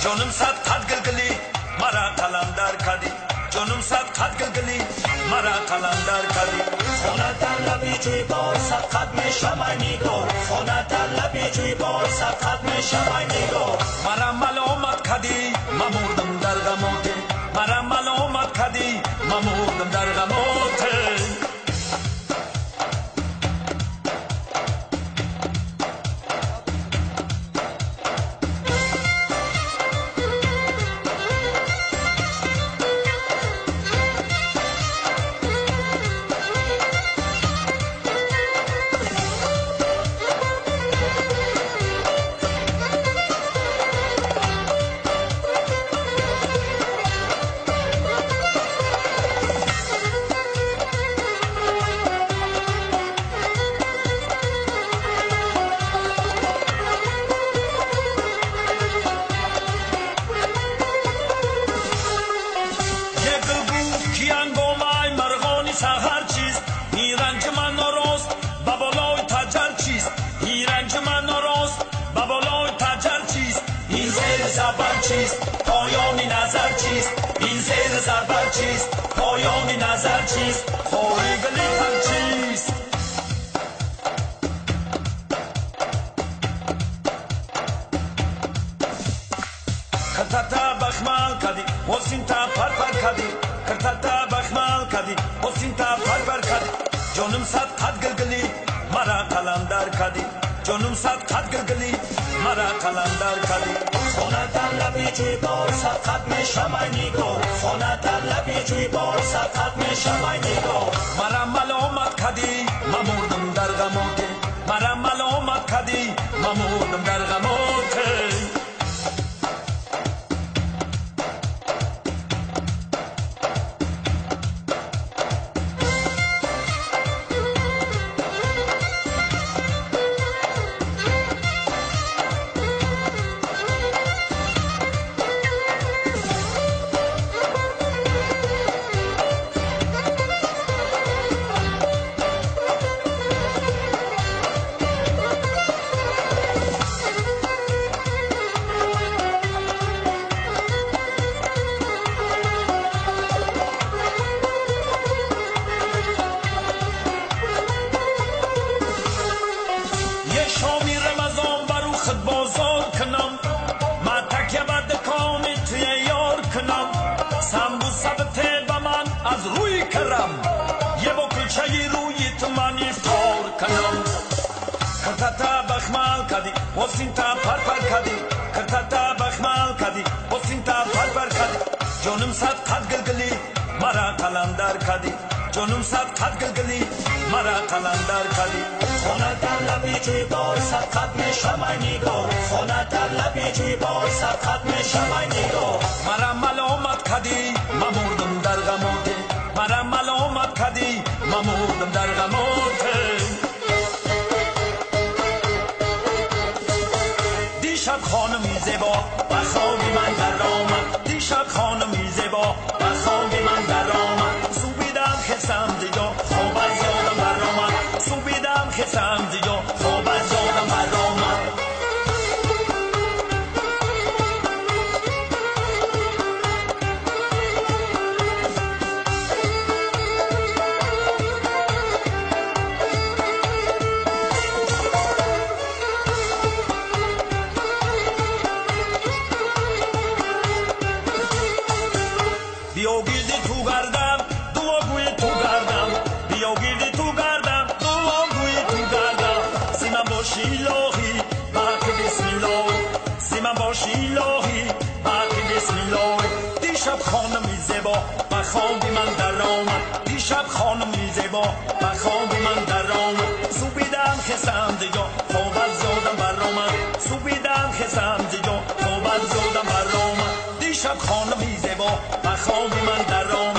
جانم صد قد گلگلی مرا قلندر کردی جانم صد قد گلگلی مرا قلندر کردی خونه در لبی جوی بار صد قد میشم ای نگار خونه در لبی جوی بار صد قد میشم ای نگار مرا ملامت کردی من مردم در غمات مرا ملامت کردی من مردم در غمات پایان نظر چیست این زیر زربر چیست پایان نظر چیست خورگلی تر چیست کرتتا بخمال کردی حسین تا پر کردی کرتتا بخمال کردی حسین تا پر کردی جانم صد قد گلگلی مرا قلندر کردی جانم صد قد گلگلی مرا قلندر کردی خونه در لبی جوی بار صد قد میشم ای نگار خونه در لبی جوی بار صد قد میشم ای نگار مرا ملامت کردی من مردم در غمات مرا ملامت کردی من مردم در غمات یه با کلچه روی تمانی فار کنم کرتتا بخمال کردی حسین تا پر کردی کرتتا بخمال کردی حسین تا پر کردی جانم صد قد گلگلی مرا قلندر کردی جانم صد قد گلگلی مرا قلندر کردی خونه در لبی جوی بار صد قد میشم ای نگار خونه در لبی جوی بار صد قد میشم ای نگار مرا ملامت کردی من مردم در غمات مرا ملامت کردی من مردم در غمات دیشب خانمی زیبا و خواب من در آمد دیشب خانمی زیبا و خواب من در آمد سوبیدم خستم دیجا خواب از یادم بر آمد سوبیدم خستم دیجا خواب از یادم بر آمد بیا گیردی تو گردم دعاگوی تو گردم بیا گیردی تو گردم دعاگوی تو گردم سیمن باشی الهی باقی بسم الله سیمن باشی الهی باقی بسم الله دیشب خانمی زیبا و خوابی من در آمد دیشب خانمی زیبا و خوابی من در آمد سوبیدم خستم دیگه خواب از یادم بر آمد سوبیدم خستم دیگه خواب از یادم بر آمد دیشب خانمی زیبا و خواب من در آمد